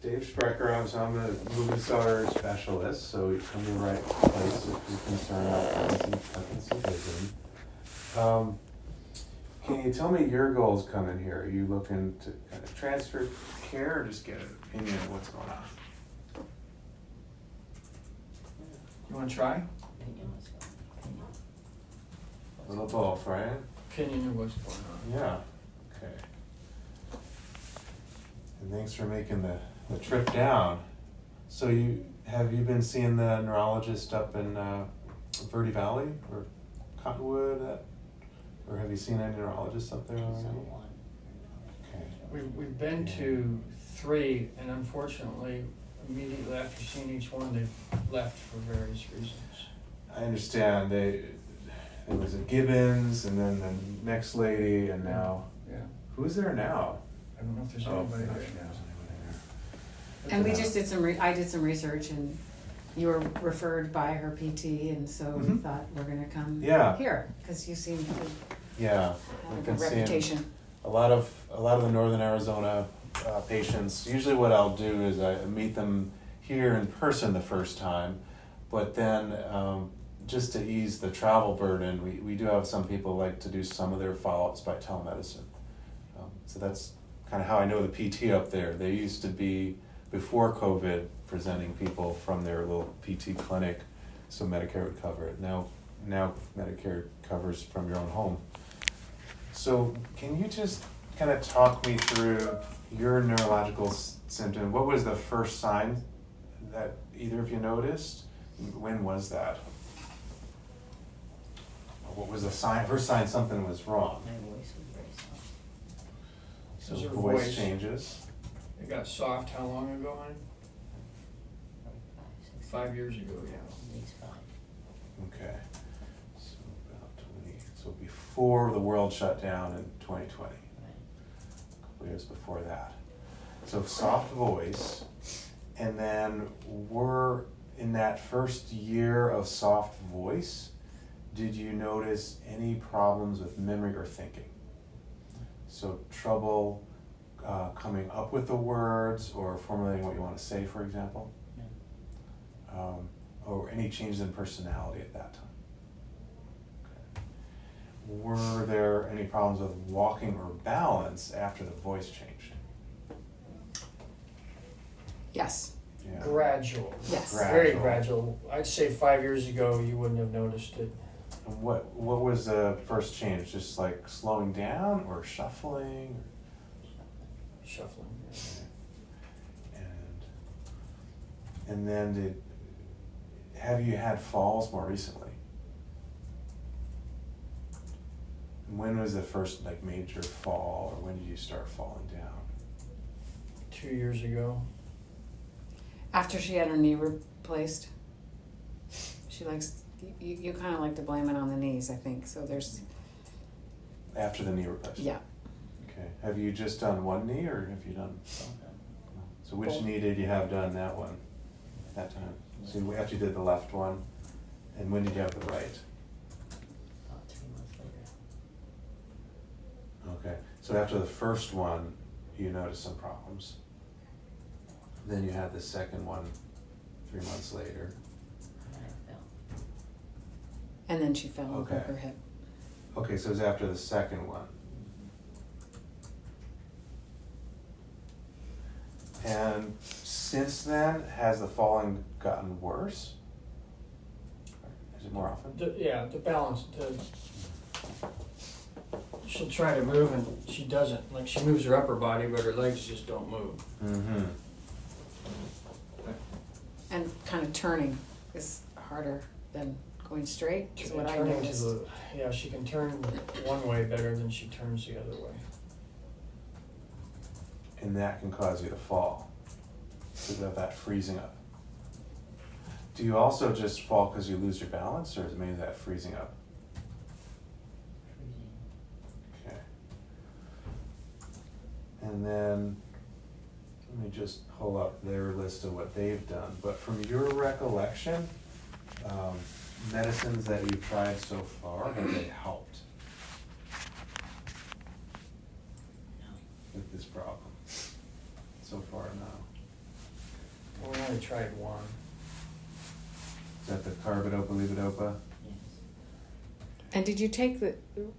Dave Sprecher. I'm a movie star specialist, so you come to the right place if you're concerned about Parkinson's vision. Can you tell me your goals coming here? Are you looking to kind of transfer care or just get an opinion of what's going on? You want to try? A little both, right? Opinion of what's going on. Yeah. Okay. And thanks for making the trip down. So have you been seeing the neurologist up in Verde Valley or Cottonwood? Or have you seen any neurologists up there already? Okay. We've been to 3, and unfortunately, immediately after seeing each one, they've left for various reasons. I understand. There was a Gibbons, and then the next lady, and now Yeah. who's there now? I don't know if there's Oh, anybody not right sure now. there's anybody there. And we just did I did some research, and you were referred by her PT, and so we Mhm. thought we're gonna come Yeah. here, because you seem to Yeah, have a I've good been seeing reputation. a lot of the Northern Arizona patients. Usually, what I'll do is I meet them here in person the first time, but then just to ease the travel burden, we do have some people like to do some of their follow-ups by telemedicine. So that's kind of how I know the PT up there. They used to be, before COVID, presenting people from their little PT clinic, so Medicare would cover it. Now Medicare covers from your own home. So can you just kind of talk me through your neurological symptom? What was the first sign that either of you noticed? When was that? What was the first sign something was wrong? My voice was very soft. So Was your voice voice- changes. It got soft how long ago, honey? 5 years ago, yeah. At least 5. Okay. So about 20. So before the world shut down in 2020. Right. A couple years before that. So soft voice, and then we're in that first year of soft voice, did you notice any problems with memory or thinking? So trouble coming up with the words or formulating what you want to say, for example? No. Or any changes in personality at that time? Okay. Were there any problems with walking or balance after the voice changed? Yes, Yeah. Gradual. yes. Very gradual. I'd say 5 years ago, you wouldn't have noticed it. And what was the first change? Just like slowing down or shuffling? Shuffling. Yeah. And then have you had falls more recently? And when was the first like major fall, or when did you start falling down? 2 years ago. After she had her knee replaced, she likes, you kind of like to blame it on the knees, I think, so there's, After the knee replacement? yeah. Okay. Have you just done one knee, or have you done? Okay. So which Both. knee did you have done that one, that time? So you actually did the left one, and when did you have the right? About 3 months later. Okay, so after the first one, you noticed some problems. Then you had the second one 3 months later. And I fell. And then she fell and broke Okay. her hip. Okay, so it was after the second one. And since then, has the falling gotten worse? Is it more often? The balance. She'll try to move and she doesn't. Like, she moves her upper body, but her legs just don't move. Mm-hmm. And kind of turning is harder than going straight, is what I Turning to noticed. yeah, she can turn one way better than she turns the other way. And that can cause you to fall, because of that freezing up. Do you also just fall because you lose your balance, or is it maybe that freezing up? Freezing. Okay. And then, let me just pull up their list of what they've done. But from your recollection, medicines that you've tried so far, have they helped No. with this problem so far? far now? Well, we only tried one. Is that the carbidopa levodopa? Yes. And did you take the,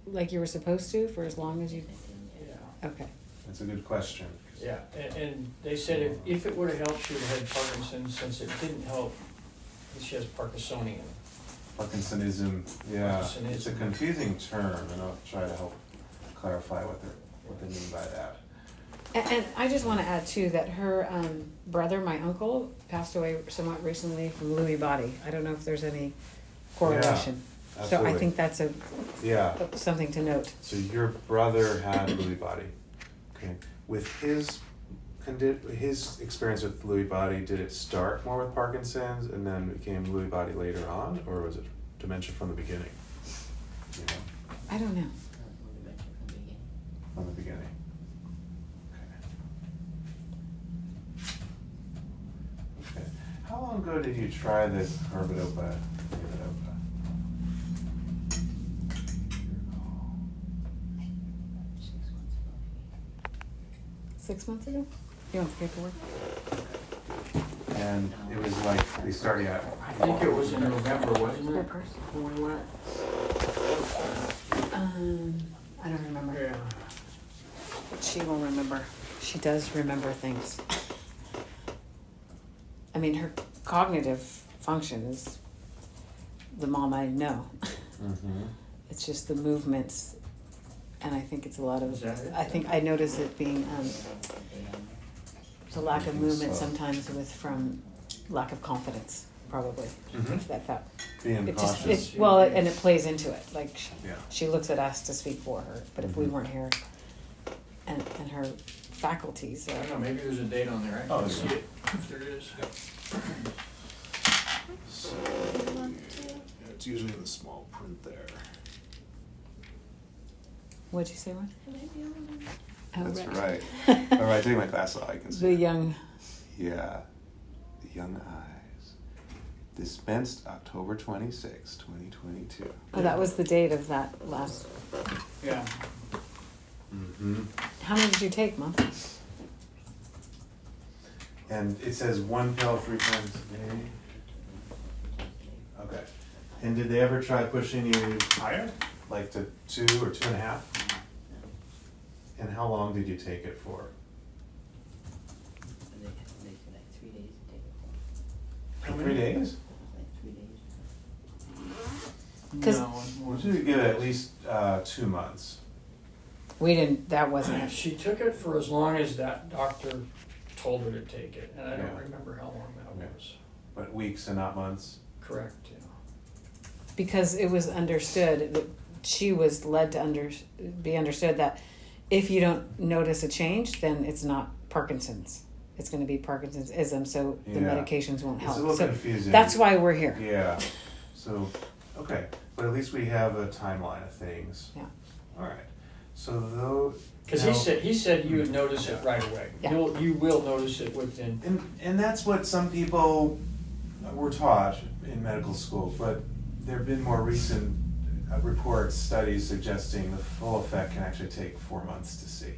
like you were supposed to, for as long as you, Yeah. okay. That's a good question. Yeah, and they said if it would have helped, she would have had Parkinson's. Since it didn't help, she has Parkinsonian. Parkinsonism, yeah, it's a Parkinsonism. confusing term, and I'll try to help clarify what they mean by that. And I just want to add too that her brother, my uncle, passed away somewhat recently from Lewy body. I don't know if there's any correlation. So I Absolutely. think that's Yeah, something to note. so your brother had Lewy body. Okay, with his experience with Lewy body, did it start more with Parkinson's and then became Lewy body later on, or was it dementia from the beginning? You know, I don't know. from the beginning. Okay. How long ago did you try this carbidopa levodopa? 6 months ago? You want the paperwork? And it was like they started out. I think it was in November, wasn't Your it? purse? When we went. I don't remember. Yeah. But she will remember. She does remember things. I mean, her cognitive function is the mom I know. Mm-hmm. It's just the movements, and I think it's a lot of. Is that it? I think I notice it being the lack of movement So- sometimes from lack of confidence, probably. Mhm. If that Being it just cautious. and it plays into it. Like Yeah. she looks at us to speak for her, but if we Mhm. weren't here, and her faculties I are. don't know, maybe there's a date on there. I Oh, can yeah. see it if there is. So, it's usually in the small print there. What'd you say, Ron? Oh, That's right. All right, take my glasses off. I can see. The it. young. Yeah, the young eyes. Dispensed October 26, 2022. Oh, that was the date of that last. Yeah. Mm-hmm. How many did you take, Mom? And it says 1 pill 3 times a day. Okay. And did they ever try pushing you higher, like to 2 or 2.5? And how long did you take it for? They said like 3 days to take it How 3 many? days? for. Like 3 days. 'Cause- No, it's more. Usually you give it at least 2 months. We didn't. That wasn't it. She took it for as long as that doctor told her to take it, and I don't Yeah. remember how long that Okay. was. But weeks and not months. Correct, yeah. Because it was understood that she was led to be understood that if you don't notice a change, then it's not Parkinson's. It's going to be Parkinson's-ism, so the Yeah. medications won't It's help. a little So confusing. that's why we're here. Yeah. So, okay. But at least we have a timeline of things. Yeah. All right. So though. Because now- he said you would notice it right away. Yeah. You will notice it within. And that's what some people were taught in medical school, but there have been more recent reports, studies suggesting the full effect can actually take 4 months to see.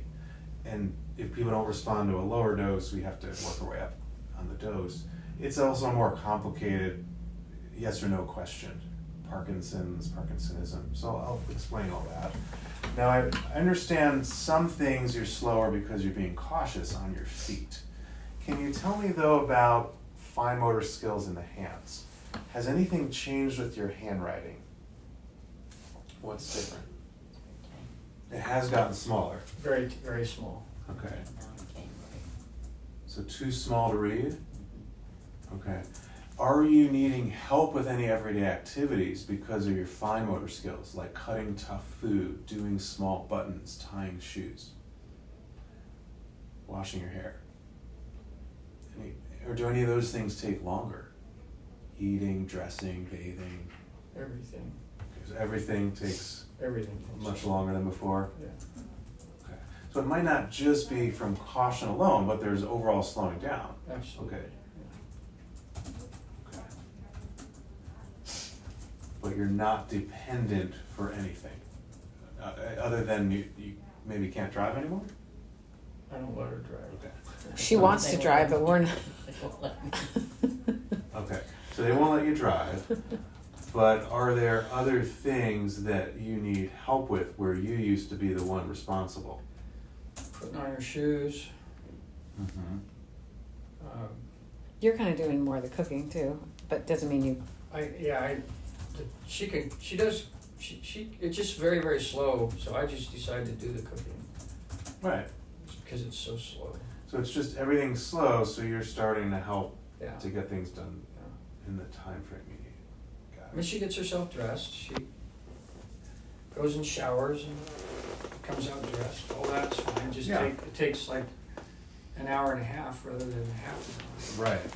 And if people don't respond to a lower dose, we have to work our way up on the dose. It's also a more complicated yes or no question. Parkinsonism. So I'll explain all that. Now I understand some things you're slower because you're being cautious on your feet. Can you tell me though about fine motor skills in the hands? Has anything changed with your handwriting? What's different? It has gotten smaller. Very, very small. Okay. Now it came right. So too small to read? Okay. Are you needing help with any everyday activities because of your fine motor skills, like cutting tough food, doing small buttons, tying shoes, washing your hair? Or do any of those things take longer? Eating, dressing, bathing? Everything. So everything takes Everything. much longer than before? Yeah. Okay. So it might not just be from caution alone, but there's overall slowing down. Absolutely. Okay. Okay. But you're not dependent for anything, other than you maybe can't drive anymore? I don't let her drive. Okay. She wants to drive, but we're not. They won't let me. Okay, so they won't let you drive, but are there other things that you need help with where you used to be the one responsible? Putting on your shoes. Mm-hmm. You're kind of doing more of the cooking too, but doesn't mean you. It's just very, very slow, so I just decided to do the cooking Right, because it's so slow. so it's just everything's slow, so you're starting to help Yeah. to get things done Yeah. in the time frame you need. Got I mean, it. she gets herself dressed, she goes and showers and comes out dressed, all that's fine, it takes like an hour and a half rather than half an hour. Right,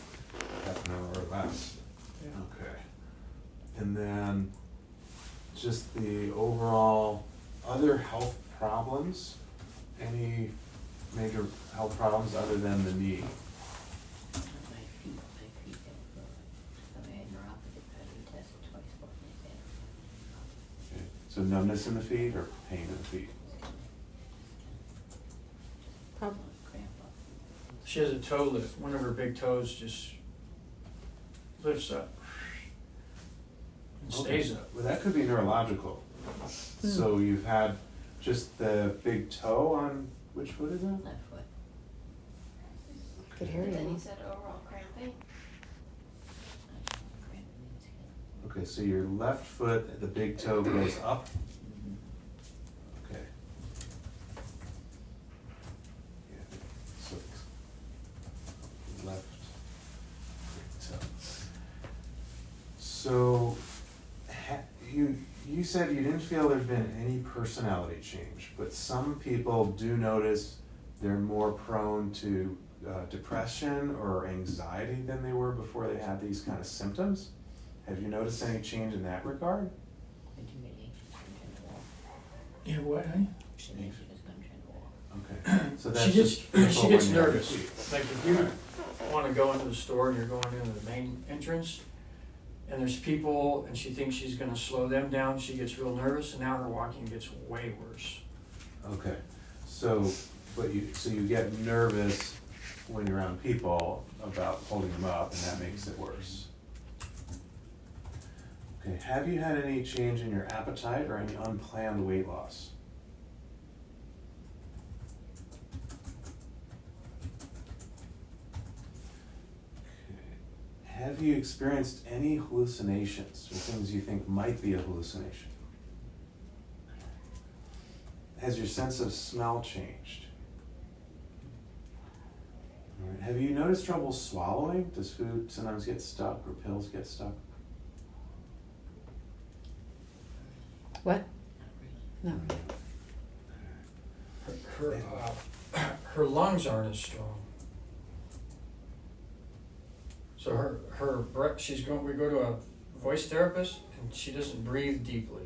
half an hour or less. Yeah. Okay. And then just the overall other health problems, any major health problems other than the knee? My feet don't go. So I had neuropathy, I had been tested twice for my Okay. So numbness in the feet or pain in the feet? Probably. cramp up. She has a toe lift, one of her big toes just lifts up and stays Okay. up. Well, that could be neurological. So you've had just the big toe on, which foot is that? Left foot. Could hear And then you. he said overall cramping. Cramp in the skin. Okay, so your left foot, the big toe goes up. Okay. Yeah, so it's left big toe. So, you said you didn't feel there's been any personality change, but some people do notice they're more prone to depression or anxiety than they were before they had these kind of symptoms. Have you noticed any change in that regard? I do get anxious when I'm trying to walk. Yeah, what, honey? I get anxious when I'm trying to walk. Okay, so that's She gets, just people she gets when you're on nervous. your feet. Like if you wanna go into the store and you're going into the main entrance, and there's people, and she thinks she's gonna slow them down, she gets real nervous, and now her walking gets way worse. Okay, so, so you get nervous when you're around people about holding them up, and that makes it worse. Okay, have you had any change in your appetite or any unplanned weight loss? Okay. Have you experienced any hallucinations or things you think might be a hallucination? Has your sense of smell changed? All right. Have you noticed trouble swallowing? Does food sometimes get stuck or pills get stuck? What? Not really. No. Her lungs aren't as strong. So her breath, we go to a voice therapist, and she doesn't breathe deeply.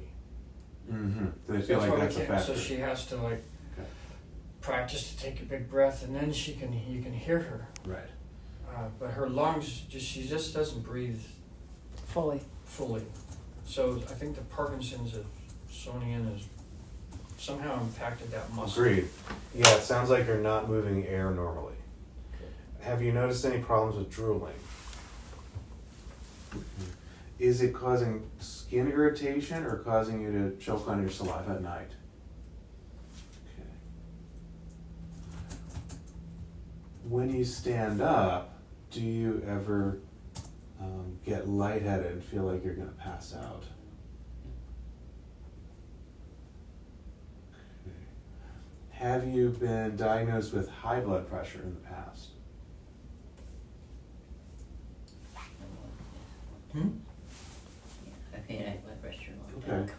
Mm-hmm. Do they feel like why we that's a can't- factor? So she has to like Okay. practice to take a big breath, and then you can hear her. Right. But her lungs, she just doesn't breathe Fully. fully. So I think the Parkinson's of Sonian has somehow impacted that muscle. Agreed. Yeah, it sounds like you're not moving air normally. Have you noticed any problems with drooling? Is it causing skin irritation or causing you to choke on your saliva at night? Okay. When you stand up, do you ever get lightheaded and feel like you're going to pass out? Okay. Have you been diagnosed with high blood pressure in the past? Hmm? Yeah, I've had high blood pressure a long Okay. time.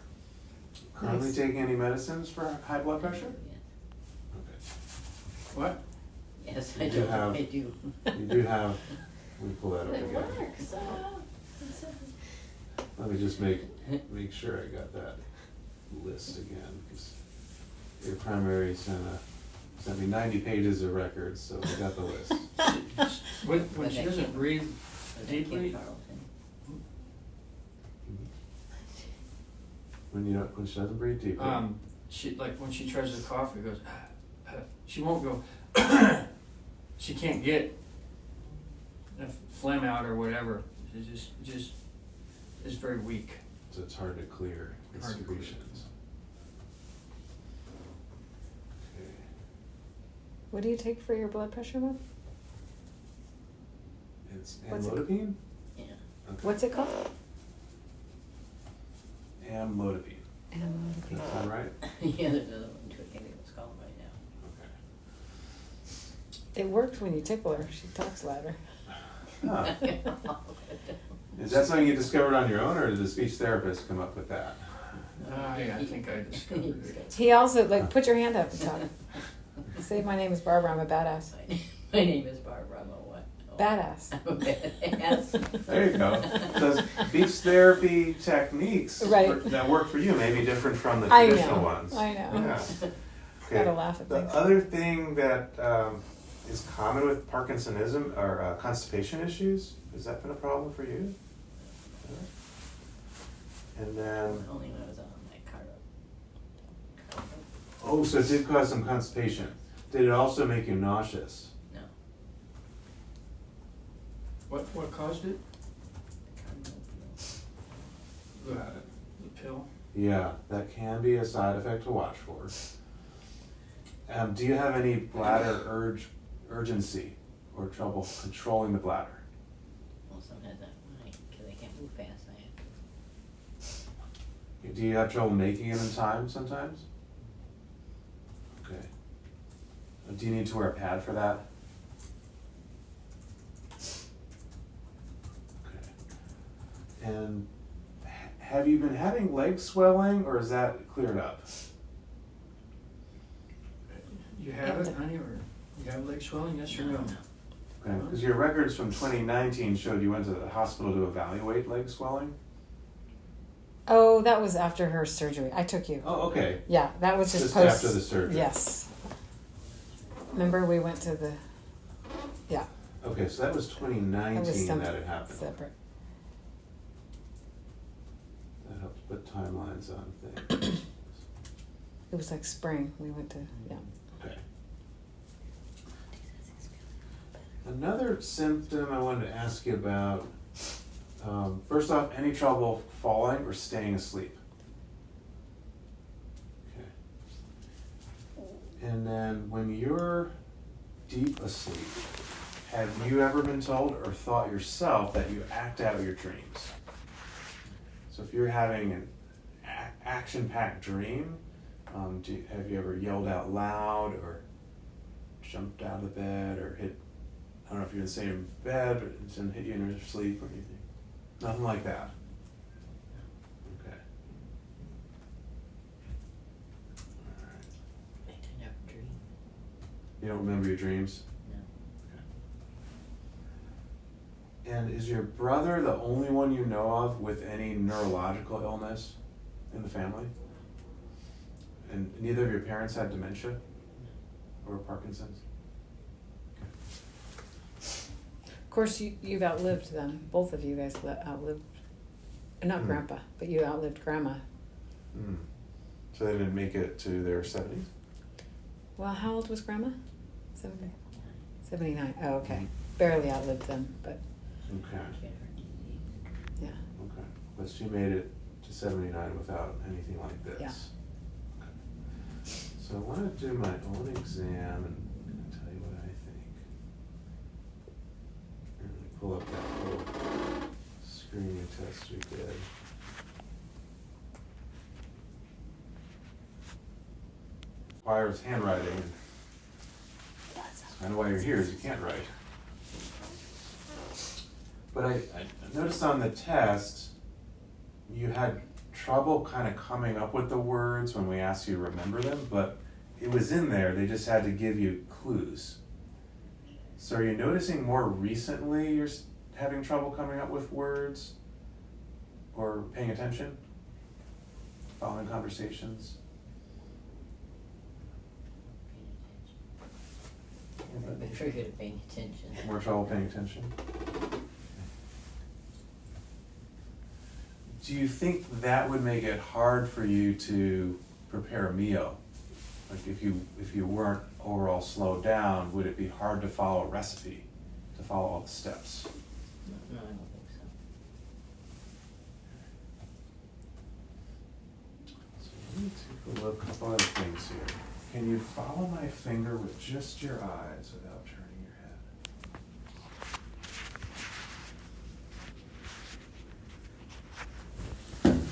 Currently Nice. taking any medicines for high blood pressure? Yes. What? Yes, You I do do, have- I do. Okay. You do have, let me pull that up It again. works. Let me just make sure I got that list again, because your primary sent me 90 pages of records, so we got the list. When she doesn't breathe Was that deeply, Kim Carlton? When she doesn't breathe deeply. she like when she tries to cough, it goes. She won't go. she can't get the phlegm out or whatever. It just is very weak. So it's hard to clear the Hard to clear. secretions. Okay. What do you take for your blood pressure, Mom? It's What's it- amlodipine? Yeah. Okay. What's it called? Amlodipine. Amlodipine. Is that right? Yeah, there's another one too, I can't think what's called right now. Okay. It works when you tickle her. She talks louder. Huh. Is that something you discovered on your own, or did the speech therapist come up with that? Yeah, I think I discovered it. He also, like, put your hand up and talk. Say, my name is Barbara, I'm a badass. My name is Barbara, I'm a what? Oh, Badass. I'm a badass. There you go. So speech therapy techniques Right. that work for you may be different from the I traditional know, ones. I know. Yeah. Gotta laugh at The things. other thing that is common with Parkinsonism are constipation issues. Has that been a problem for you? And then, Only when I was on my car. oh, so it did cause some constipation. Did it also make you nauseous? No. What caused it? The pill. Yeah, that can be a side effect to watch for. Do you have any bladder urgency or trouble controlling the bladder? Well, sometimes because I can't move fast, I have to. Do you have trouble making it in time sometimes? Okay. Do you need to wear a pad for that? Okay. And have you been having leg swelling, or is that cleared up? You have it, honey, or you have leg swelling, yes or no? Okay, because your records from 2019 showed you went to the hospital to evaluate leg swelling. Oh, that was after her surgery. I took you. Oh, okay. Yeah, that was just Just post. after the surgery. Yes. Remember, we went to the. Yeah, Okay, so that was that 2019 was something that it happened. separate. That helps put timelines on things. It was like spring. We went to, yeah. Okay. Another symptom I wanted to ask you about, first off, any trouble falling or staying asleep? Okay. And then when you're deep asleep, have you ever been told or thought yourself that you act out your dreams? So if you're having an action-packed dream, have you ever yelled out loud or jumped out of the bed or hit, I don't know if you're in the same bed, but it didn't hit you in your sleep or anything? Nothing like that? Okay. Alright. I never dream. You don't remember your dreams? No. And is your brother the only one you know of with any neurological illness in the family? And neither of your parents had dementia or Parkinson's? Of course, you've outlived them. Both of you guys outlived, not Grandpa, but you outlived Grandma. Mm. So they didn't make it to their 70s? Well, how old was Grandma? 70. 79. Oh, okay. Barely outlived them, but Okay, yeah. okay. But she made it to 79 without anything like this? Yeah. Okay. So I want to do my own exam and tell you what I think. Let me pull up that little screening test we did. Requires handwriting. That's kind of why you're here, is you can't write. But I noticed on the test, you had trouble kind of coming up with the words when we asked you to remember them, but it was in there, they just had to give you clues. So are you noticing more recently you're having trouble coming up with words? Or paying attention? Following conversations? I've been very good at paying attention. More trouble paying attention? Do you think that would make it hard for you to prepare a meal Like if you weren't overall slowed down, would it be hard to follow a recipe, to follow all the steps? No, I don't think so. So let me take a look, a couple other things here. Can you follow my finger with just your eyes without turning your head?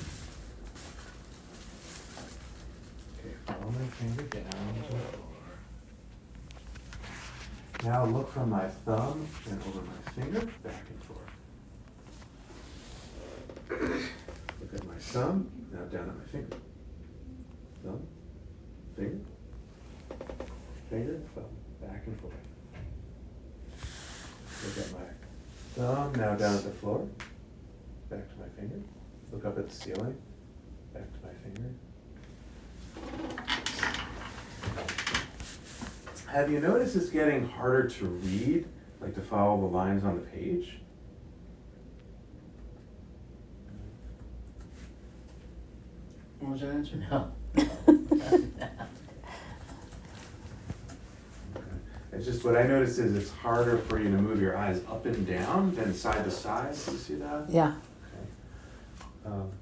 Okay, follow my finger down to the floor. Now look from my thumb and over my finger, back and forth. Look at my thumb, now down at my finger. Thumb, finger, finger, thumb, back and forth. Look at my thumb, now down at the floor, back to my finger. Look up at the ceiling, back to my finger. Have you noticed it's getting harder to read, like to follow the lines on the page? What was that answer? No. It's just what I noticed is it's harder for you to move your eyes up and down than side to side. Do you see that? Yeah. Okay.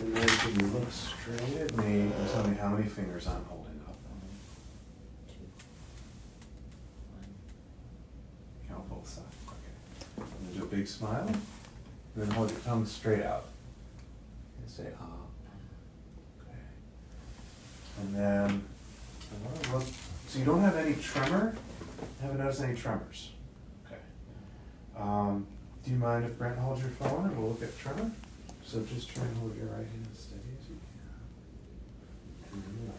And then can you look straight at me and tell me how many fingers I'm holding up? 2, 1. Count both sides. Okay. I'm gonna do a big smile. Then hold your tongue straight out. And say ah. Okay. And then look. So you don't have any tremor? Haven't noticed any tremors? Okay. Do you mind if Brent holds your phone and we'll look at tremor? So just try and hold your right hand as steady as you can. And then your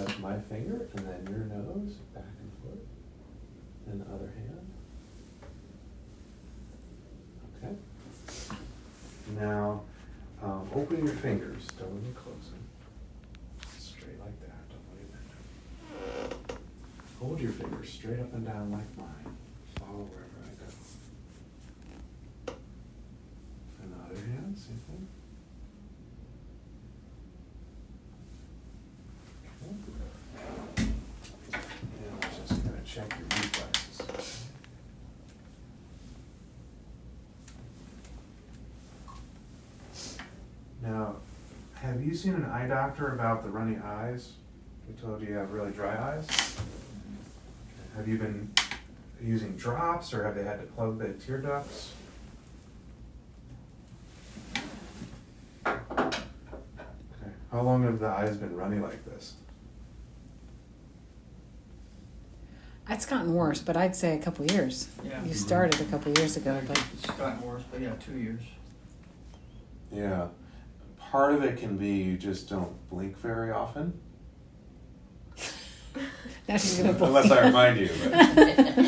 left. Touch my finger and then your nose, back and forth. And the other hand. Okay. Now, open your fingers. Don't let me close them. Straight like that. Don't let me bend them. Hold your fingers straight up and down like mine. Follow wherever I go. And the other hand, same thing. Okay. And I'm just gonna check your reflexes. Now, have you seen an eye doctor about the runny eyes? They told you have really dry eyes? Have you been using drops or have they had to plug the tear ducts? Okay. How long have the eyes been runny like this? It's gotten worse, but I'd say a couple years. Yeah. You started a couple years ago, but It's gotten worse, but yeah, 2 years. Yeah. Part of it can be you just don't blink very often. now she's gonna blink. Unless I remind you.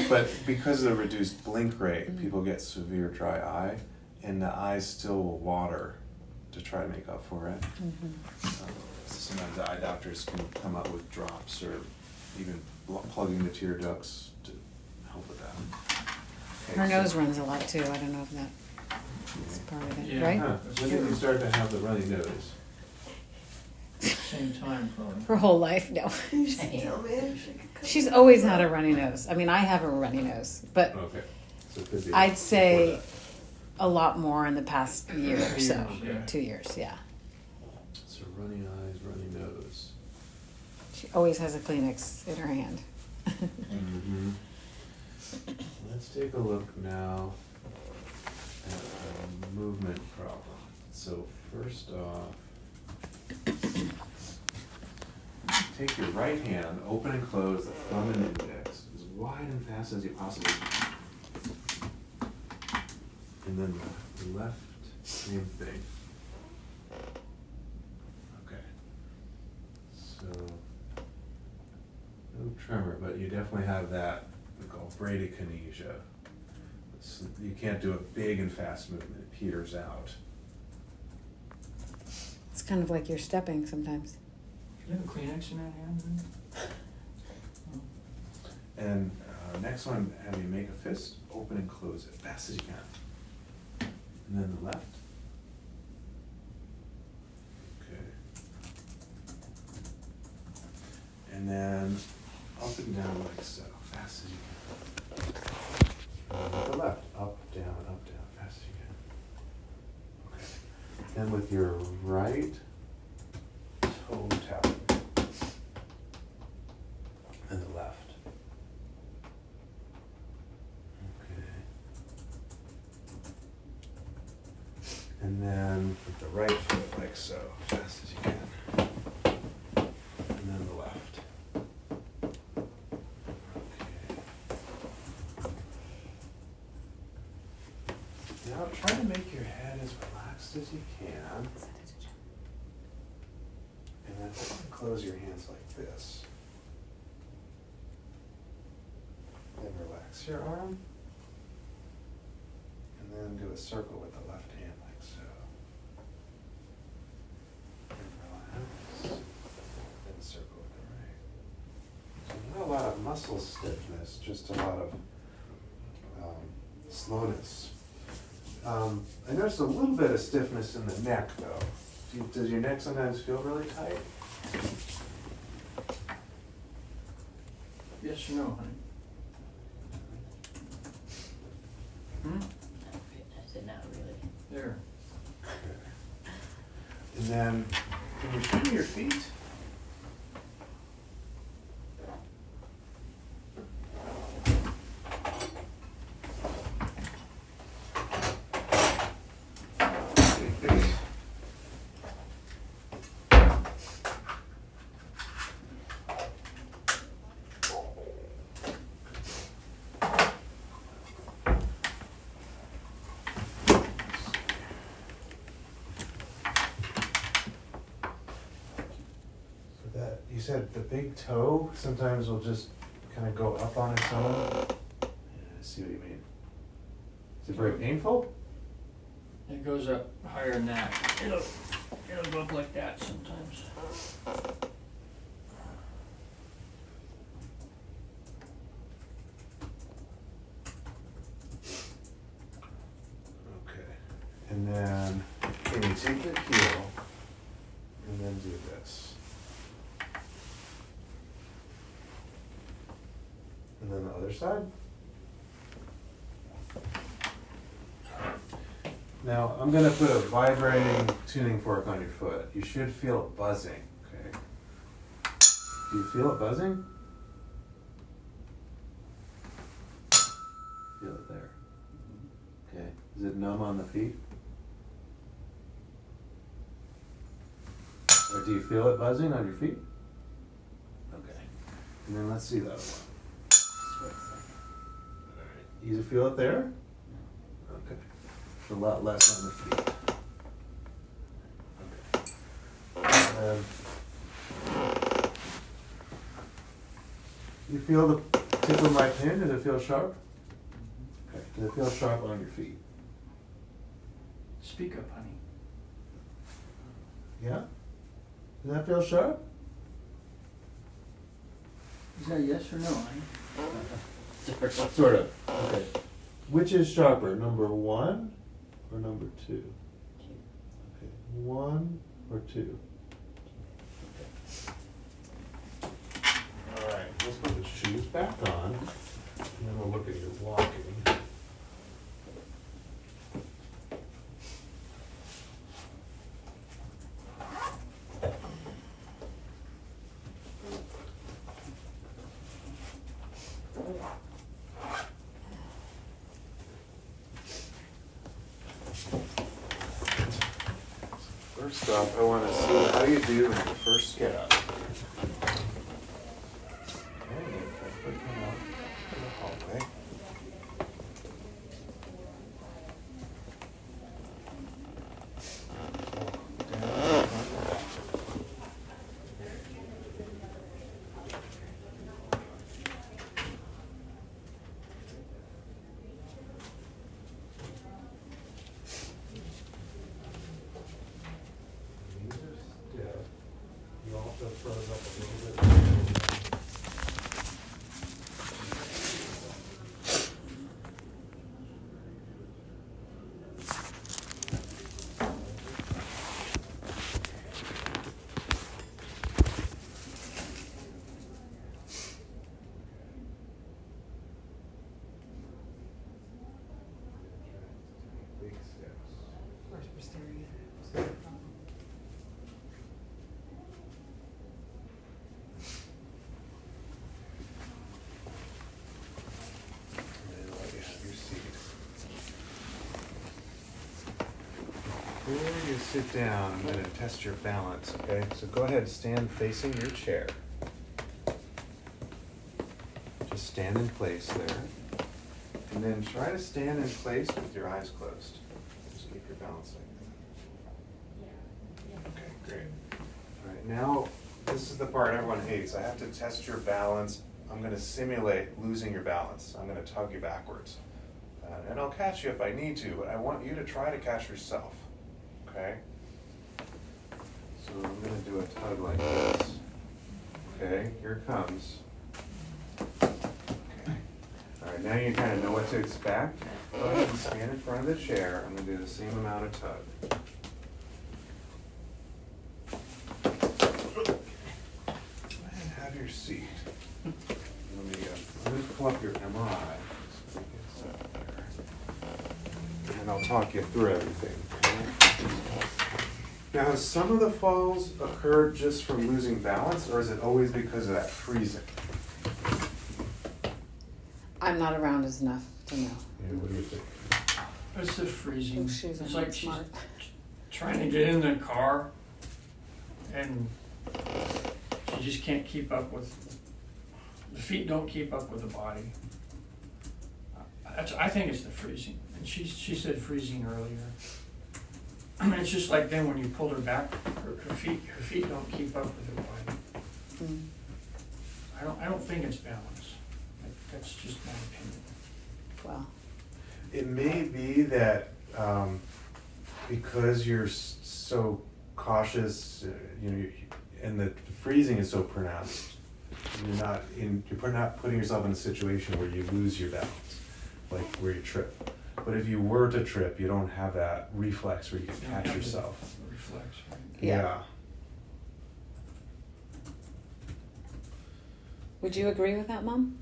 But because of the reduced blink rate, people get severe dry eye, and the eyes still will water to try to make up for it. Sometimes the eye doctors can come up with drops or even plugging the tear ducts to help with that. Okay, Her so- nose runs a lot too. I don't know if that is part of it, Yeah. right? Huh. When did you start to have the runny nose? Same time, probably. Her whole life, no. She's always had a runny nose. I mean, I have a runny nose, but Okay. So it could be I'd before say that. a lot more in the past year or 2 so. years, yeah. 2 years, yeah. So runny eyes, runny nose. She always has a Kleenex in her hand. Mm-hmm. Let's take a look now at a movement problem. So first off, take your right hand, open and close the thumb and index as wide and fast as you possibly can. And then the left, same thing. Okay. So, no tremor, but you definitely have that, we call bradykinesia. You can't do a big and fast movement, it peters out. It's kind of like you're stepping sometimes. Do you have a Kleenex in that hand? Then? And next one, have you make a fist, open and close it, fast as you can. And then the left. Okay. And then up and down like so, fast as you can. And with the left, up, down, fast as you can. Okay. Then with your right toe tap. And the left. Okay. And then with the right foot like so, fast as you can. And then the left. Okay. Now try to make your head as relaxed as you can. And then close your hands like this. Then relax your arm. And then do a circle with the left hand like so. And relax. Then circle with the right. So not a lot of muscle stiffness, just a lot of slowness. I noticed a little bit of stiffness in the neck though. Does your neck sometimes feel really tight? Yes or no, honey? I said, not really. There. Okay. And then, can you show me your feet? You said the big toe sometimes will just kind of go up on its own. Yeah, I see what you mean. Is it very painful? It goes up higher than that. It'll go up like that sometimes. Okay. And then, can you take your heel and then do this? And then the other side. Now, I'm going to put a vibrating tuning fork on your foot. You should feel it buzzing, okay? Do you feel it buzzing? Feel it there. Okay. Is it numb on the feet? Or do you feel it buzzing on your feet? Okay. And then let's see that one. You feel it there? Okay. A lot less on the feet. Okay. You feel the tip of my pin? Does it feel sharp? Okay. Does it feel sharp on your feet? Speak up, honey. Yeah? Does that feel sharp? Is that yes or no, honey? Sort of. Okay. Which is sharper, number 1 or number 2? Okay. 1 or 2? Okay. All right. Let's put the shoes back on, and then we'll look at your walking. First off, I want to see how you do when you first get up. Okay, put them out to the hallway. Down, front, back. Knees are stiff. You also for staring at it. So no problem. And then let you have your seat. Before you sit down, I'm going to test your balance, okay? So go ahead, stand facing your chair. Just stand in place there. And then try to stand in place with your eyes closed. Just keep your balance like that. Okay, great. All right, now this is the part everyone hates. I have to test your balance. I'm going to simulate losing your balance. I'm going to tug you backwards. And I'll catch you if I need to, but I want you to try to catch yourself. Okay? So I'm going to do a tug like this. Okay, here it comes. Okay. All right, now you kind of know what to expect. Go ahead and stand in front of the chair. I'm going to do the same amount of tug. Go ahead and have your seat. Let me pull up your MRI. And I'll talk you through everything. Now, has some of the falls occurred just from losing balance, or is it always because of that freezing? I'm not around as enough to know. Yeah, what do you think? It's the freezing. Oh, shoes are It's not like she's smart. trying to get in the car and she just can't keep up with, the feet don't keep up with the body. I think it's the freezing. And she said freezing earlier. I mean, it's just like then when you pulled her back, her feet don't keep up with her body. Mm. I don't think it's balance. That's just my opinion. Well, It may be that because you're so cautious, and the freezing is so pronounced, you're not putting yourself in a situation where you lose your balance, like where you trip. But if you were to trip, you don't have that reflex where you can catch yourself. Reflex, right? Yeah. Would you agree with that, Mom?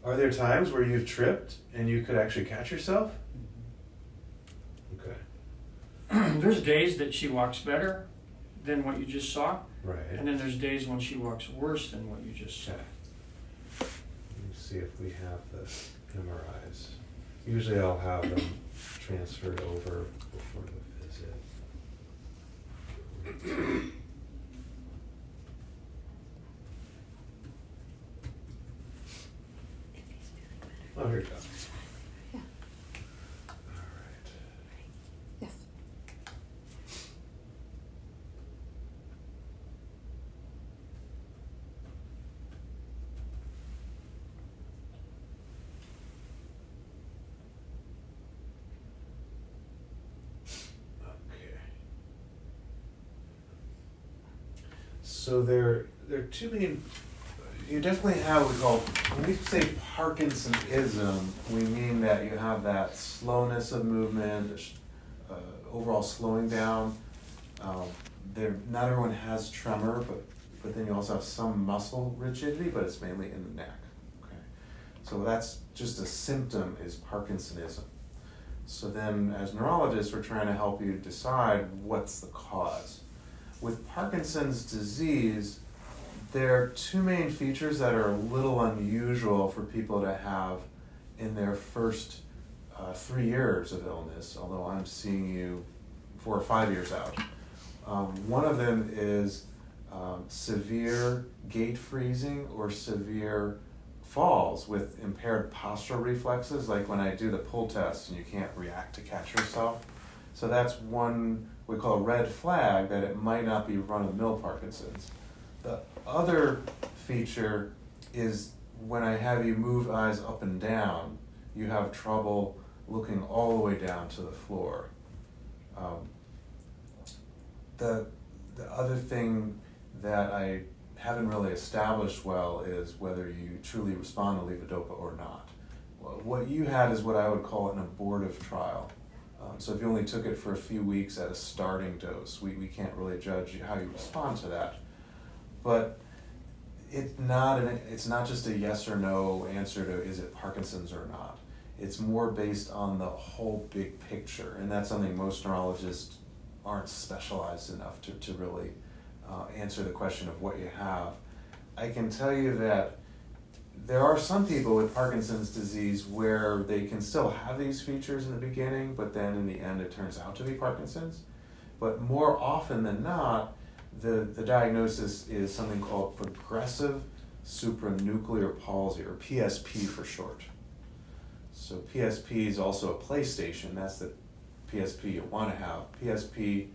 Are there times where you've tripped and you could actually catch yourself? Okay. There's days that she walks better than what you just saw, Right. and then there's days when she walks worse than what you just saw. Okay. Let me see if we have the MRIs. Usually I'll have them transferred over before the visit. Oh, here you go. Yeah. All right. Yes. Okay. So there are two main. You definitely have what we call, when we say Parkinsonism, we mean that you have that slowness of movement, overall slowing down. Not everyone has tremor, but then you also have some muscle rigidity, but it's mainly in the neck. Okay, so that's just a symptom is Parkinsonism. So then, as neurologists, we're trying to help you decide what's the cause. With Parkinson's disease, there are two main features that are a little unusual for people to have in their first 3 years of illness, although I'm seeing you 4 or 5 years out. One of them is severe gait freezing or severe falls with impaired postural reflexes, like when I do the pull test and you can't react to catch yourself. So that's one we call a red flag that it might not be run-of-the-mill Parkinson's. The other feature is when I have you move eyes up and down, you have trouble looking all the way down to the floor. The other thing that I haven't really established well is whether you truly respond to levodopa or not. What you had is what I would call an abortive trial. So if you only took it for a few weeks at a starting dose, we can't really judge how you respond to that. But it's not just a yes or no answer to is it Parkinson's or not. It's more based on the whole big picture, and that's something most neurologists aren't specialized enough to really answer the question of what you have. I can tell you that there are some people with Parkinson's disease where they can still have these features in the beginning, but then in the end it turns out to be Parkinson's. But more often than not, the diagnosis is something called progressive supranuclear palsy, or PSP for short. So PSP is also a PlayStation. That's the PSP you want to have. PSP,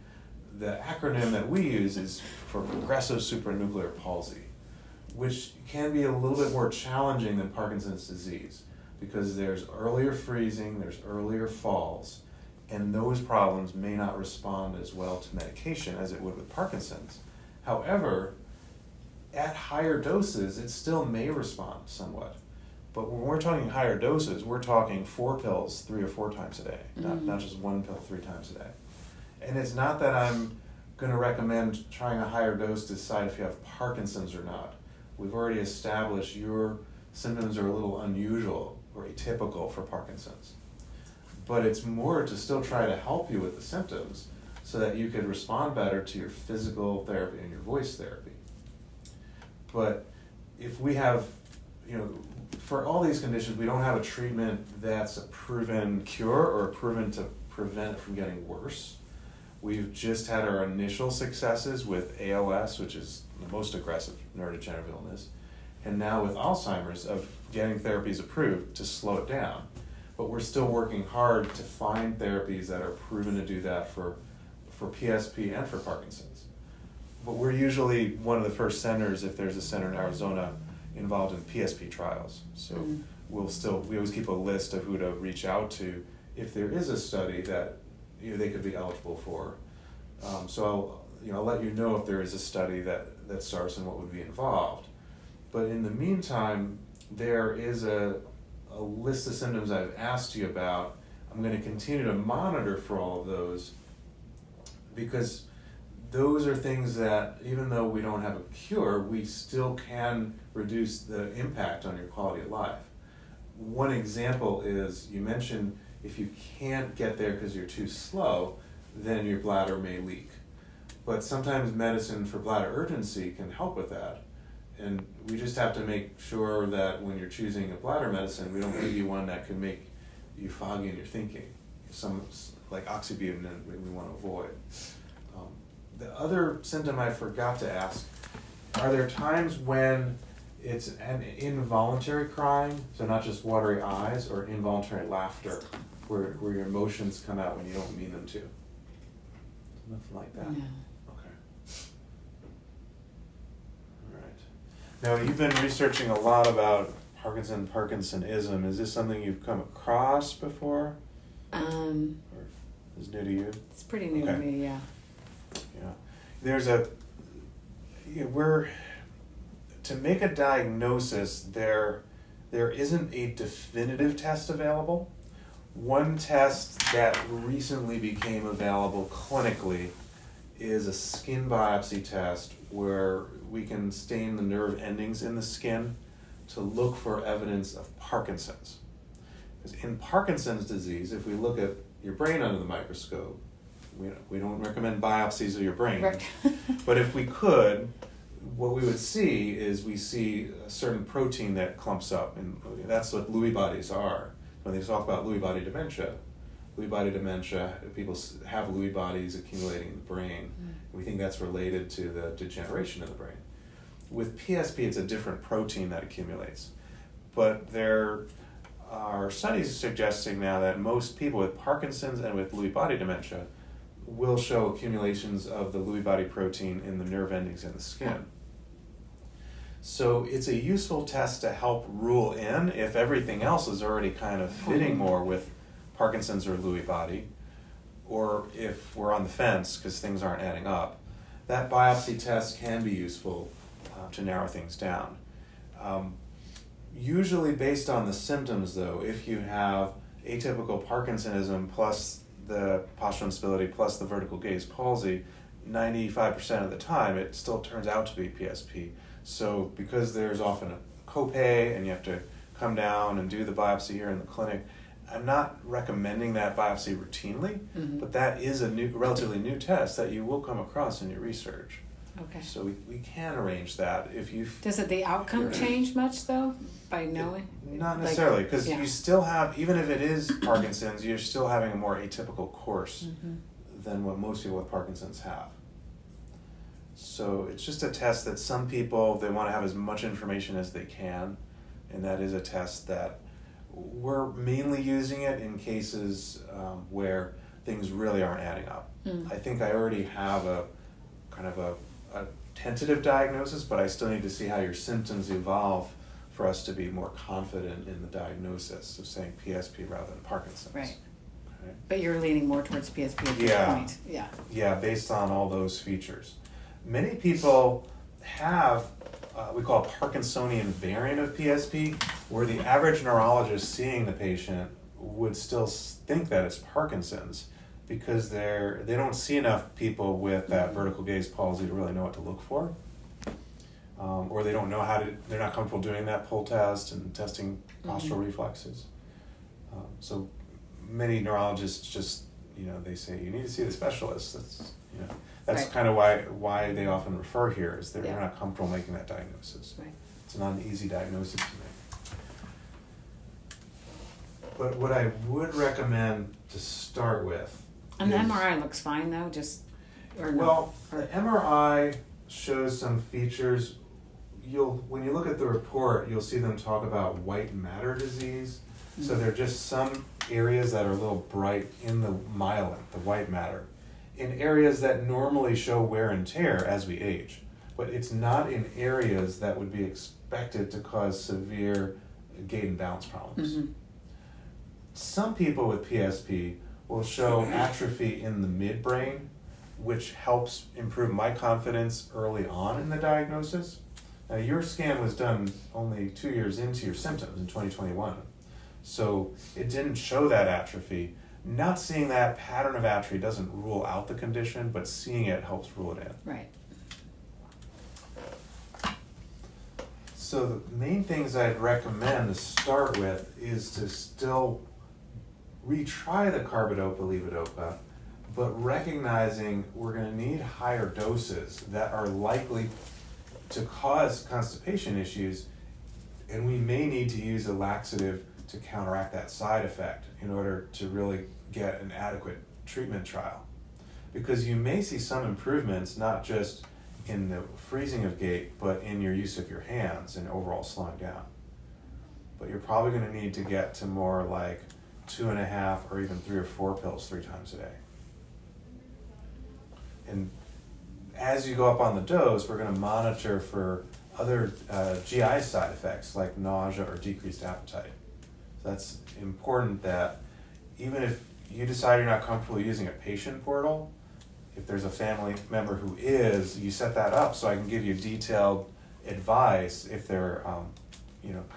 the acronym that we use is for progressive supranuclear palsy, which can be a little bit more challenging than Parkinson's disease because there's earlier freezing, there's earlier falls, and those problems may not respond as well to medication as it would with Parkinson's. However, at higher doses, it still may respond somewhat. But when we're talking higher doses, we're talking 4 pills 3 or 4 times a day, not just 1 pill 3 times a day. And it's not that I'm going to recommend trying a higher dose to decide if you have Parkinson's or not. We've already established your symptoms are a little unusual or atypical for Parkinson's. But it's more to still try to help you with the symptoms so that you could respond better to your physical therapy and your voice therapy. But if we have, for all these conditions, we don't have a treatment that's a proven cure or proven to prevent it from getting worse. We've just had our initial successes with ALS, which is the most aggressive neurodegenerative illness, and now with Alzheimer's of getting therapies approved to slow it down. But we're still working hard to find therapies that are proven to do that for PSP and for Parkinson's. But we're usually one of the first centers, if there's a center in Arizona, involved in PSP trials. So we always keep a list of who to reach out to if there is a study that they could be eligible for. So I'll let you know if there is a study that starts and what would be involved. But in the meantime, there is a list of symptoms I've asked you about. I'm going to continue to monitor for all of those because those are things that, even though we don't have a cure, we still can reduce the impact on your quality of life. One example is, you mentioned if you can't get there because you're too slow, then your bladder may leak. But sometimes medicine for bladder urgency can help with that. And we just have to make sure that when you're choosing a bladder medicine, we don't give you one that can make you foggy in your thinking. Some, like oxybutynin, we want to avoid. The other symptom I forgot to ask, are there times when it's an involuntary crying, so not just watery eyes, or involuntary laughter, where your emotions come out when you don't mean them to? Nothing like that? No. Okay. All right. Now, you've been researching a lot about Parkinsonism. Is this something you've come across before? Or is new to you? It's pretty new to me, yeah. Yeah. To make a diagnosis, there isn't a definitive test available. One test that recently became available clinically is a skin biopsy test where we can stain the nerve endings in the skin to look for evidence of Parkinson's. Because in Parkinson's disease, if we look at your brain under the microscope, we don't recommend biopsies of your brain, Right. but if we could, what we would see is we see a certain protein that clumps up, and that's what Lewy bodies are. When they talk about Lewy body dementia, people have Lewy bodies accumulating in the brain. We think that's related to the degeneration of the brain. With PSP, it's a different protein that accumulates. But there are studies suggesting now that most people with Parkinson's and with Lewy body dementia will show accumulations of the Lewy body protein in the nerve endings in the skin. So it's a useful test to help rule in if everything else is already kind of fitting more with Parkinson's or Lewy body, or if we're on the fence because things aren't adding up. That biopsy test can be useful to narrow things down. Usually based on the symptoms though, if you have atypical Parkinsonism plus the postural instability plus the vertical gaze palsy, 95% of the time it still turns out to be PSP. So because there's often a copay and you have to come down and do the biopsy here in the clinic, I'm not recommending that biopsy routinely, but that is a relatively new test that you will come across in your research. Okay. So we can arrange that if you. Does the outcome change much though by knowing? Not necessarily, because yeah. you still have, even if it is Parkinson's, you're still having a more atypical course than what most people with Parkinson's have. So it's just a test that some people, they want to have as much information as they can, and that is a test that we're mainly using it in cases where things really aren't adding up. I think I already have a kind of a tentative diagnosis, but I still need to see how your symptoms evolve for us to be more confident in the diagnosis of saying PSP rather than Parkinson's. Right. Okay? But you're leaning more towards PSP at this point. Yeah. Yeah, based on all those features. Many people have we call a Parkinsonian variant of PSP, where the average neurologist seeing the patient would still think that it's Parkinson's, because they don't see enough people with that vertical gaze palsy to really know what to look for, or they don't know they're not comfortable doing that pull test and testing postural reflexes. So many neurologists just, they say you need to see the specialist. That's right. kind of why they often refer here, is they're not comfortable making that diagnosis. Right. It's not an easy diagnosis to make. But what I would recommend to start with. And the MRI looks fine though, Well, the MRI shows some features. When you look at the report, you'll see them talk about white matter disease. So there are just some areas that are a little bright in the myelin, the white matter, in areas that normally show wear and tear as we age. But it's not in areas that would be expected to cause severe gait and balance problems. Some people with PSP will show atrophy in the midbrain, which helps improve my confidence early on in the diagnosis. Now, your scan was done only 2 years into your symptoms in 2021, so it didn't show that atrophy. Not seeing that pattern of atrophy doesn't rule out the condition, but seeing it helps rule it in. Right. So the main things I'd recommend to start with is to still retry the carbidopa-levodopa, but recognizing we're going to need higher doses that are likely to cause constipation issues, and we may need to use a laxative to counteract that side effect in order to really get an adequate treatment trial. Because you may see some improvements, not just in the freezing of gait, but in your use of your hands and overall slowing down. But you're probably going to need to get to more like 2.5 or even 3 or 4 pills 3 times a day. And as you go up on the dose, we're going to monitor for other GI side effects like nausea or decreased appetite. So that's important that even if you decide you're not comfortable using a patient portal, if there's a family member who is, you set that up so I can give you detailed advice if there are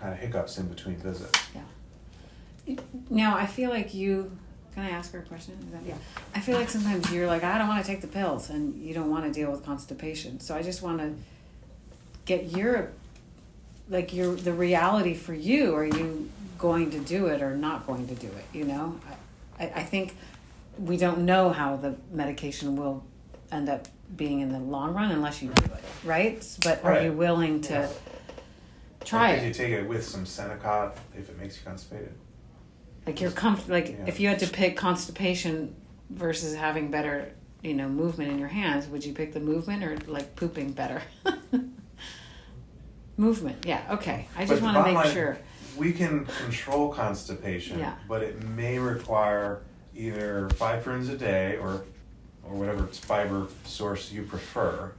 kind of hiccups in between visits. Yeah. Now, I feel like can I ask her a question? I feel like sometimes you're like, I don't want to take the pills, and you don't want to deal with constipation. So I just want to get the reality for you. Are you going to do it or not going to do it? I think we don't know how the medication will end up being in the long run unless you do it, right? But are you willing to try it? Could you take it with some Senecot if it makes you constipated? Like you're if you had to pick constipation versus having better, movement in your hands, would you pick the movement or like pooping better? Movement, yeah, okay. I just want to make sure. We can control constipation, but it may require either 5 prunes a day or whatever fiber source you prefer,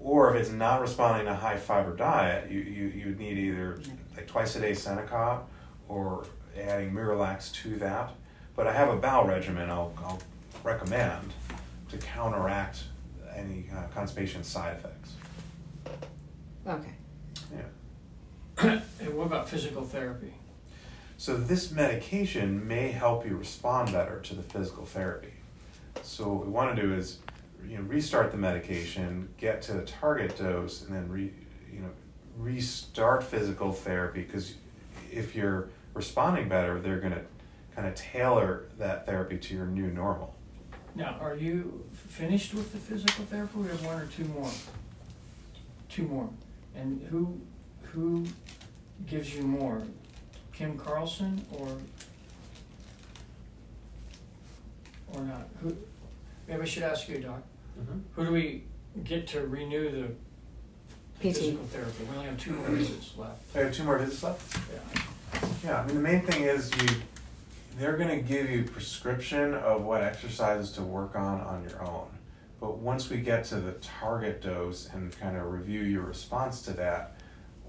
or if it's not responding to a high fiber diet, you would need either like twice a day Senecot or adding Miralax to that. But I have a bowel regimen I'll recommend to counteract any constipation side effects. Okay. Yeah. And what about physical therapy? So this medication may help you respond better to the physical therapy. So what we want to do is, restart the medication, get to the target dose, and then restart physical therapy. Because if you're responding better, they're going to kind of tailor that therapy to your new normal. Now, are you finished with the physical therapy? We have one or two more? Two more. And who gives you more? Kim Carlson or not? Who? Maybe I should ask you, Doc. Who do we get to renew the PT. physical therapy? We only have 2 more visits left. I have 2 more visits left? Yeah. Yeah, I mean, the main thing is they're gonna give you prescription of what exercises to work on your own. But once we get to the target dose and kind of review your response to that,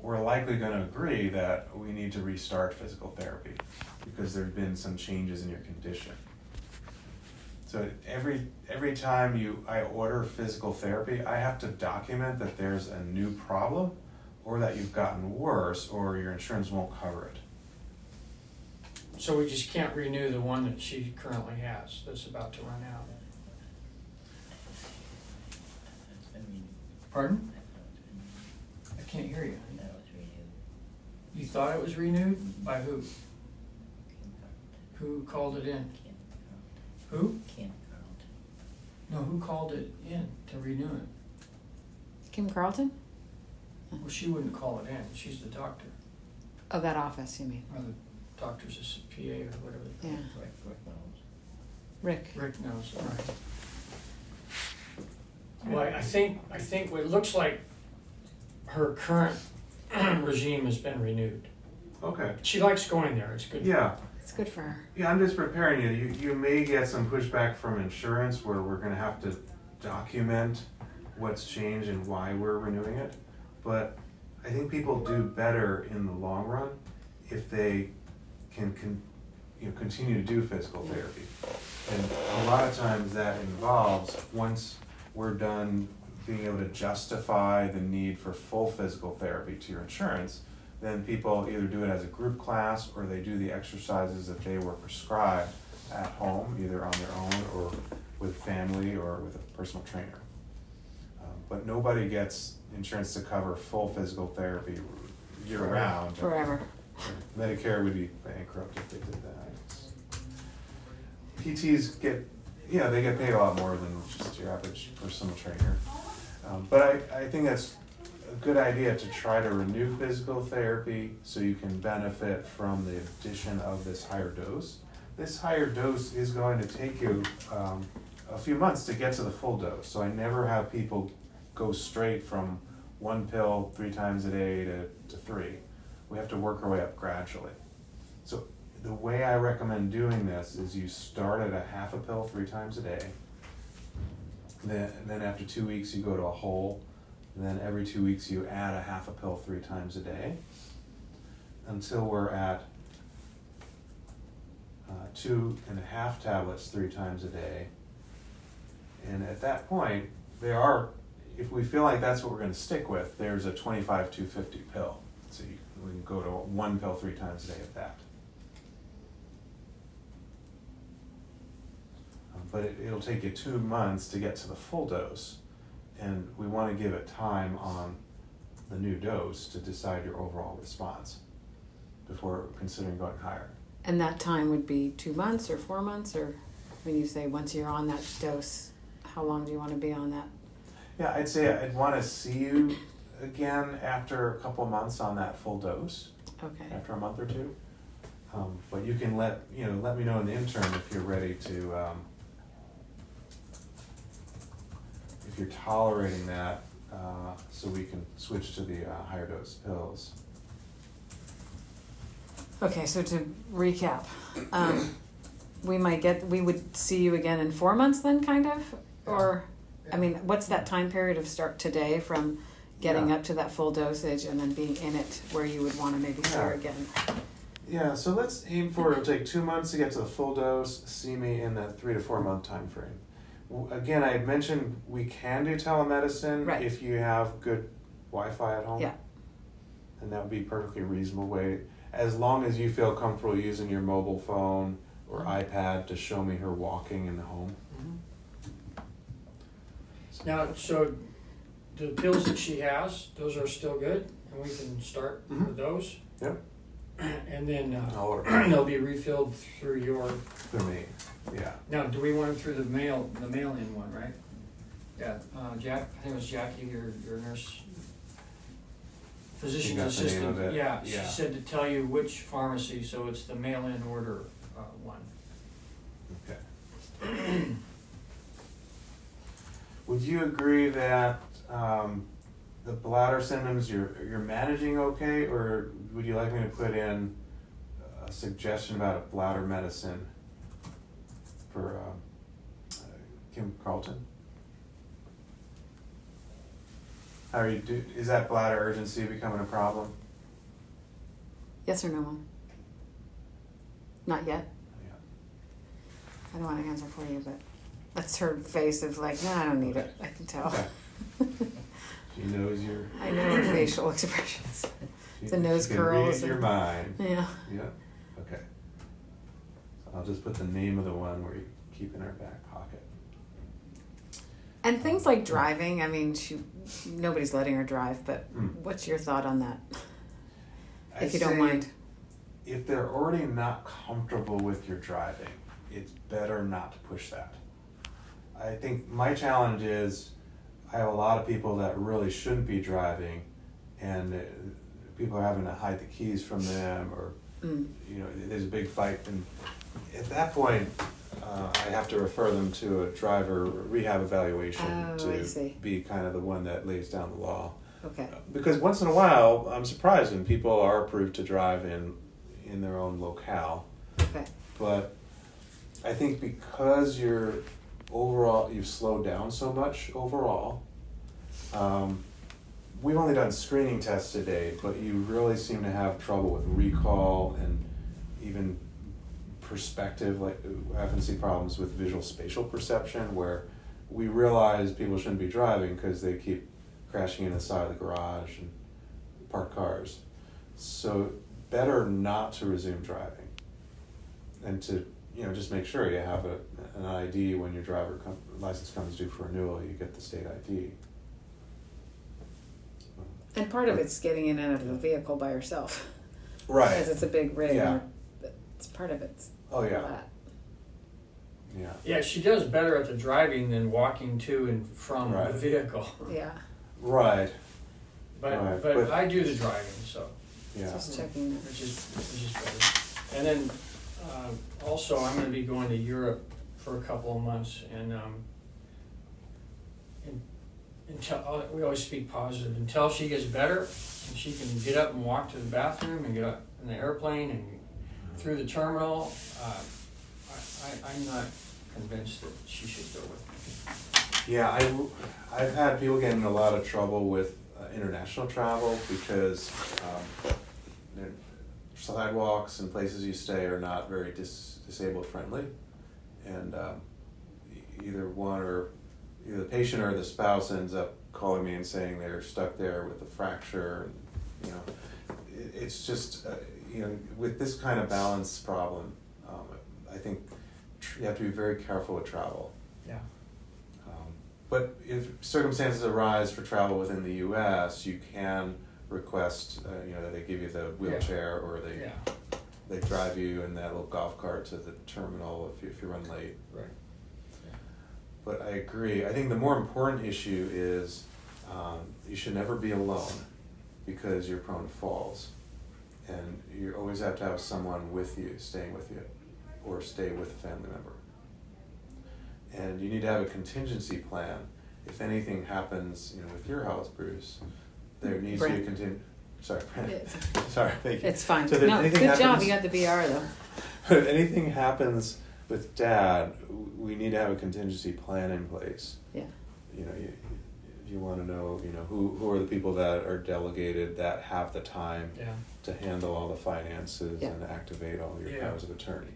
we're likely gonna agree that we need to restart physical therapy because there've been some changes in your condition. So every time I order physical therapy, I have to document that there's a new problem or that you've gotten worse or your insurance won't cover it. So we just can't renew the one that she currently has that's about to run out. Pardon? I can't hear you. You thought it was renewed? By who? Who called it in? Who? No, who called it in to renew it? Kim Carlton? Well, she wouldn't call it in. She's the doctor. Oh, that office, you mean? Or the doctor's a PA or whatever. Yeah. Rick Rick. knows, all right. Well, I think what it looks like her current regime has been renewed. Okay. She likes going there. It's good. Yeah. It's good for her. Yeah, I'm just preparing you. You may get some pushback from insurance where we're going to have to document what's changed and why we're renewing it. But I think people do better in the long run if they can continue to do physical therapy. And a lot of times that involves, once we're done being able to justify the need for full physical therapy to your insurance, then people either do it as a group class or they do the exercises that they were prescribed at home, either on their own or with family or with a personal trainer. But nobody gets insurance to cover full physical therapy year-round. Forever. Medicare would be bankrupt if they did that. PTs they get paid a lot more than just your average personal trainer. But I think that's a good idea to try to renew physical therapy so you can benefit from the addition of this higher dose. This higher dose is going to take you a few months to get to the full dose. So I never have people go straight from 1 pill 3 times a day to 3. We have to work our way up gradually. So the way I recommend doing this is you start at a half a pill 3 times a day. Then after 2 weeks you go to a whole. And then every 2 weeks you add a half a pill 3 times a day until we're at 2.5 tablets 3 times a day. And at that point, if we feel like that's what we're going to stick with, there's a 25-250 pill. So we can go to 1 pill 3 times a day at that. But it'll take you 2 months to get to the full dose. And we want to give it time on the new dose to decide your overall response before considering going higher. And that time would be 2 months or 4 months, or when you say once you're on that dose, how long do you want to be on that? Yeah, I'd say I'd want to see you again after a couple months on that full dose. Okay. After a month or two. But you can let me know in the interim if you're ready to, if you're tolerating that, so we can switch to the higher dose pills. Okay, so to recap, we would see you again in 4 months then, kind of? Or, I mean, what's that time period of start today from getting up to that full dosage and then being in it where you would want to maybe see her again? Yeah, so let's aim for it'll take 2 months to get to the full dose, see me in that 3 to 4 month time frame. Again, I had mentioned we can do telemedicine if you have good Wi-Fi at home. Yeah. And that would be a perfectly reasonable way, as long as you feel comfortable using your mobile phone or iPad to show me her walking in the home. Now, so the pills that she has, those are still good, and we can start with those? Yep. And then, I'll order them they'll be refilled through your, for me, yeah. now, do we want them through the mail-in one, right? Yeah, Jack, I think it was Jackie, your nurse, physician's got the name assistant. of it? Yeah, she Yeah. said to tell you which pharmacy, so it's the mail-in order, one. Okay. Would you agree that the bladder symptoms you're managing okay, or would you like me to put in a suggestion about a bladder medicine for Kim Carlton? How are you is that bladder urgency becoming a problem? Yes or no, Mom? Not yet. Yeah. I don't want to answer for you, but that's her face of like, no, I don't need it. I can tell. Okay. She knows your. I know her facial expressions. The nose she can curls read your and- mind. Yeah. Yeah. Okay. So I'll just put the name of the one where you keep in our back pocket. And things like driving, I mean, nobody's letting her drive, but Mm. what's your thought on that? I'd If you don't say mind. If they're already not comfortable with your driving, it's better not to push that. I think my challenge is I have a lot of people that really shouldn't be driving, and people are having to hide the keys from them, or there's a big fight, and at that point I have to refer them to a driver rehab evaluation Oh, I see. be kind of the one that lays down the law. Okay. Because once in a while, I'm surprised when people are approved to drive in their own locale. Okay. But I think because you've slowed down so much overall. We've only done screening tests today, but you really seem to have trouble with recall and even perspective. Like, I often see problems with visual spatial perception, where we realize people shouldn't be driving because they keep crashing into the side of the garage and parked cars. So better not to resume driving, and to just make sure you have an ID when your driver license comes due for renewal. You get the state ID. And part of it's getting in and out of the vehicle by herself. Right. Because it's a big rig. Yeah. It's part of it's Oh yeah. that. Yeah. Yeah, she does better at the driving than walking to and from Right. the vehicle. Yeah. Right. But Right, but but- I do the driving, so Yeah. Just checking that. which is better. And then also I'm going to be going to Europe for a couple of months, and until we always speak positive until she gets better and she can get up and walk to the bathroom and get up in the airplane and through the terminal. I'm not convinced that she should go with me. Yeah, I've had people get in a lot of trouble with international travel because their sidewalks and places you stay are not very disabled friendly, and either the patient or the spouse ends up calling me and saying they're stuck there with a fracture. And, it's just with this kind of balance problem, I think you have to be very careful with travel. Yeah. But if circumstances arise for travel within the U.S., you can request, that they give you the wheelchair, or they drive you in that little golf cart to the terminal if you run late. Right. But I agree. I think the more important issue is you should never be alone, because you're prone to falls, and you always have to have someone with you, staying with you, or stay with a family member. And you need to have a contingency plan. If anything happens, with your health, Bruce, there needs to be a contingency. Sorry, Brent. Sorry, thank you. It's fine. So that No, anything good job. happens- You got the BR though. If anything happens with Dad, we need to have a contingency plan in place. Yeah. You want to know, who are the people that are delegated, that have the time Yeah. to handle all the finances Yeah. and activate all your Yeah. powers of attorney.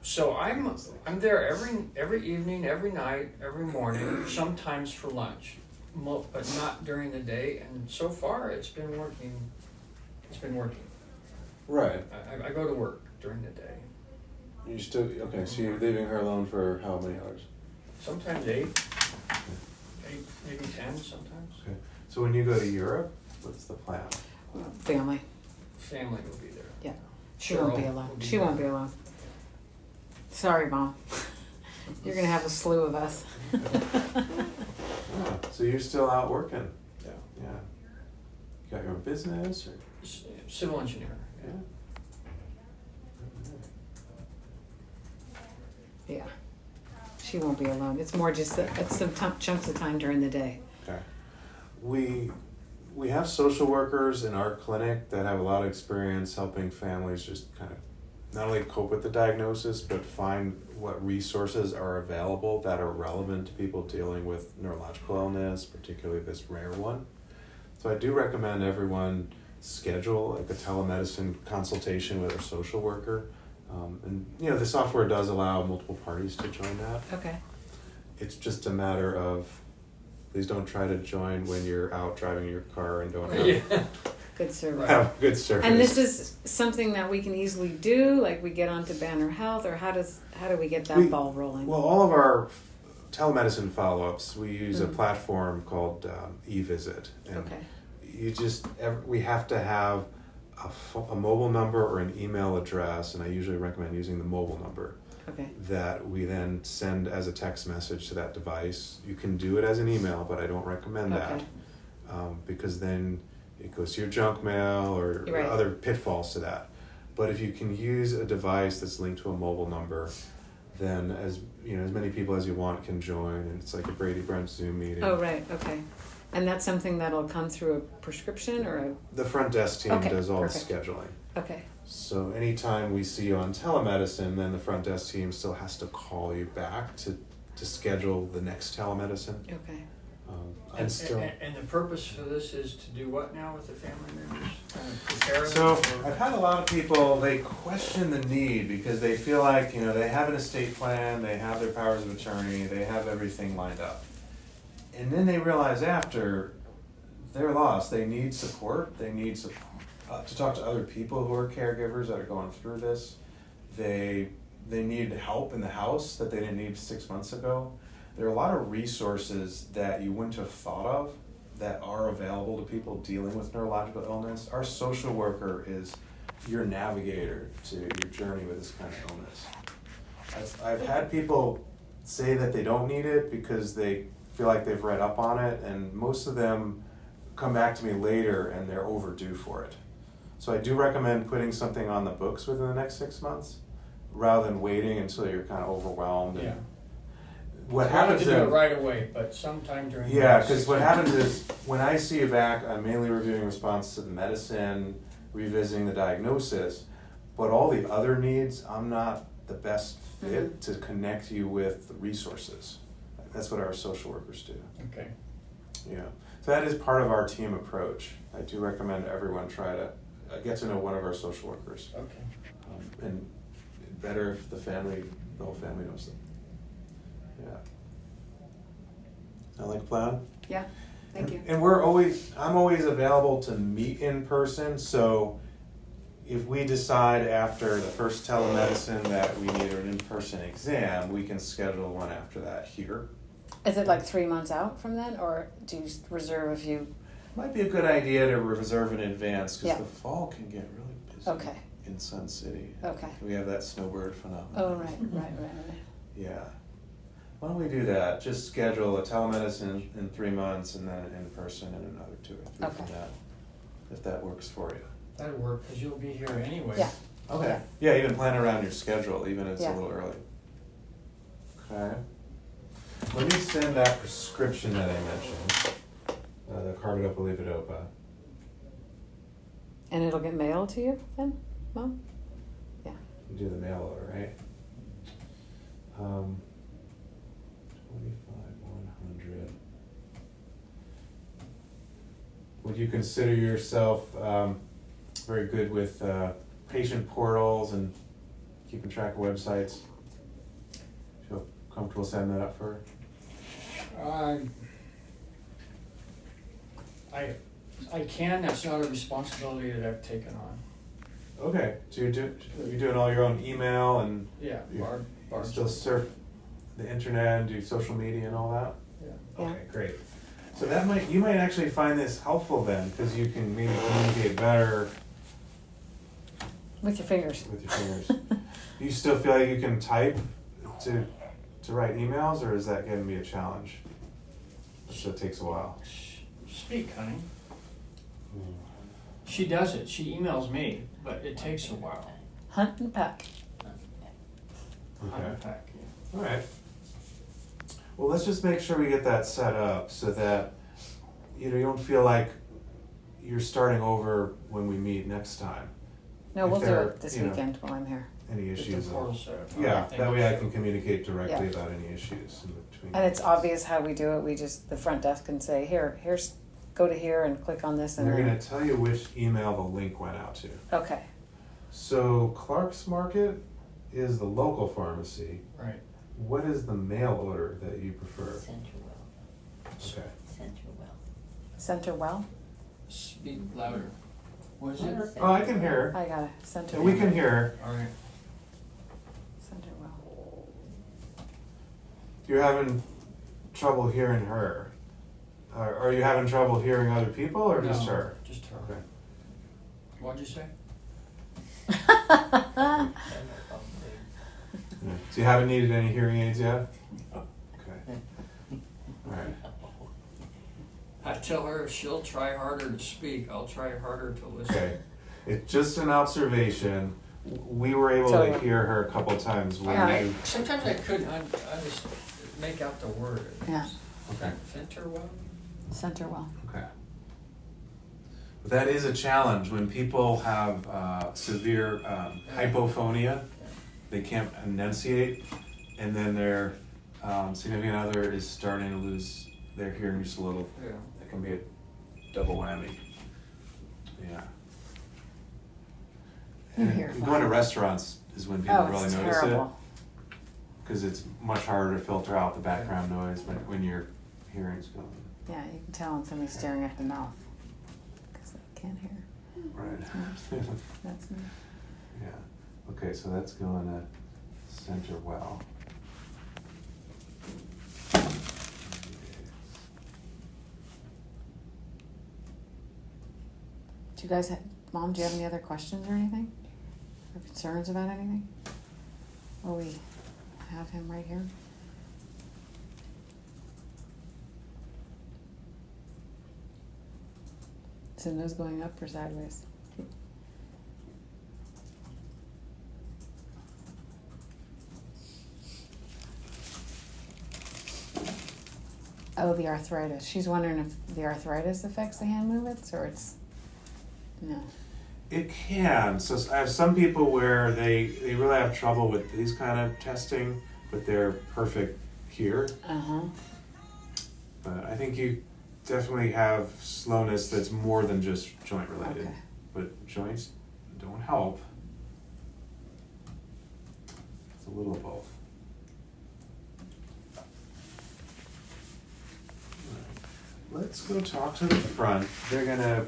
So I'm there every evening, every night, every morning, sometimes for lunch, but not during the day. And so far, it's been working. It's been working. Right. I go to work during the day. You still okay? So you're leaving her alone for how many hours? Sometimes 8, maybe 10 sometimes. Okay. So when you go to Europe, what's the plan? Family. Family will be there. Yeah. She won't be Cheryl alone. will be She won't be there. alone. Sorry, Mom. You're gonna have a slew of us. Yeah. So you're still out working? Yeah. Yeah. You got your own business or? Civil engineer. Yeah. Yeah. She won't be alone. It's more just it's some chunks of time during the day. Okay. We have social workers in our clinic that have a lot of experience helping families just kind of not only cope with the diagnosis, but find what resources are available that are relevant to people dealing with neurological illness, particularly this rare one. So I do recommend everyone schedule like a telemedicine consultation with a social worker. And the software does allow multiple parties to join that. Okay. It's just a matter of, please don't try to join when you're out driving your car and don't Yeah. Good service. have good service. And this is something that we can easily do, like we get onto Banner Health, or how do we get that ball rolling? Well, all of our telemedicine follow-ups, we use a Mhm. platform called eVisit. And Okay. we have to have a mobile number or an email address, and I usually recommend using the mobile number Okay. that we then send as a text message to that device. You can do it as an email, but I don't recommend that Okay. because then it goes to your junk mail or Right. other pitfalls to that. But if you can use a device that's linked to a mobile number, then as many people as you want can join, and it's like a Brady Brent Zoom meeting. Oh, right. Okay. And that's something that'll come through a prescription or The front desk team Okay, does all perfect. the scheduling. okay. So anytime we see you on telemedicine, then the front desk team still has to call you back to schedule the next telemedicine. Okay. I'm still. And the purpose for this is to do what now with the family members? Kind of prepare them So for- I've had a lot of people, they question the need because they feel like, they have an estate plan, they have their powers of attorney, they have everything lined up. And then they realize after they're lost, they need support, they need to talk to other people who are caregivers that are going through this. They need help in the house that they didn't need 6 months ago. There are a lot of resources that you wouldn't have thought of that are available to people dealing with neurological illness. Our social worker is your navigator to your journey with this kind of illness. I've had people say that they don't need it because they feel like they've read up on it, and most of them come back to me later and they're overdue for it. So I do recommend putting something on the books within the next 6 months rather than waiting until you're kind of overwhelmed. Yeah. What So I don't have happens to do then- it right away, but sometime during. the Yeah, next because 6 what months. happens is when I see you back, I'm mainly reviewing response to the medicine, revisiting the diagnosis, but all the other needs, I'm not the best fit to connect you with the resources. That's what our social workers do. Okay. Yeah, so that is part of our team approach. I do recommend everyone try to get to know one of our social workers. Okay. And better if the whole family knows them. Yeah. Sound like a plan? Yeah. Thank you. And I'm always available to meet in person, so if we decide after the first telemedicine that we need an in-person exam, we can schedule one after that here. Is it like 3 months out from then, or do you reserve a few? Might be a good idea to reserve in advance, because Yeah. the fall can get really busy Okay. in Sun City. Okay. We have that snowbird phenomenon. Oh, right. Yeah. Why don't we do that? Just schedule a telemedicine in 3 months and then in person in another 2 or 3 from Okay. that, if that works for you. That'd work, because you'll be here anyway. Yeah. Okay. Yeah, even plan around your schedule, even if it's Yeah. a little early. Okay. Let me send that prescription that I mentioned, the carbidopa-levodopa. And it'll get mailed to you then, Mom? Yeah. You do the mail order, right? 25,100. Would you consider yourself very good with patient portals and keeping track of websites? Feel comfortable setting that up for her? I can, that's not a responsibility that I've taken on. Okay, so you're doing all your own email and Yeah, you Barb. still surf the internet and do social media and all that? Yeah. Okay, great. So you might actually find this helpful then, because you can maybe communicate better With your fingers. with your fingers. Do you still feel like you can type to write emails, or is that going to be a challenge? So it takes a while. Speak, honey. She does it. She emails me, but it takes a while. Hunt and peck. Okay. Unpack, yeah. All right. Well, let's just make sure we get that set up so that you don't feel like you're starting over when we meet next time. No, If we'll do there are, it this you know, weekend while I'm here. Any Get issues? the portal set up. Yeah, Thank that you. way I can communicate directly Yeah. about any issues in between. And it's obvious how we do it. We just, the front desk can say, here's, go to here and click on this And and they're then. going to tell you which email the link went out to. Okay. So Clark's Market is the local pharmacy. Right. What is the mail order that you prefer? Central well, Okay. central well. Center well? Speak louder. What is it? Oh, I can hear her. I got it. Center We well. can hear her. All right. Center well. You're having trouble hearing her. Are you having trouble hearing other people or just No, her? Just her. Okay. What'd you say? Yeah. So you haven't needed any hearing aids yet? Okay. All right. I tell her if she'll try harder to speak, I'll try harder to listen. Okay. It's just an observation. We were able to Totally. hear her a couple times when you. Sometimes I couldn't just make out the word. Yeah. Okay. Fenterwell? Center well. Okay. But that is a challenge when people have severe hypophonia. They can't enunciate, and then their significant other is starting to lose their hearing just a little. Yeah. It can be a double whammy. Yeah. You And hear going to fine. restaurants is when people Oh, really it's notice terrible. it, because it's much harder to filter out the background noise when your hearing's going. Yeah, you can tell when somebody's staring at the mouth because they can't hear. Right. That's me. Yeah. Okay, so that's going to center well. Do you guys have, Mom, do you have any other questions or anything? Or concerns about anything? Or we have him right here? Is the nose going up or sideways? Oh, the arthritis. She's wondering if the arthritis affects the hand movements or it's, no. It can. So I have some people where they really have trouble with these kind of testing, but they're perfect here. Uh-huh. But I think you definitely have slowness that's more than just joint related. Okay. But joints don't help. It's a little of both. Alright. Let's go talk to the front. They're gonna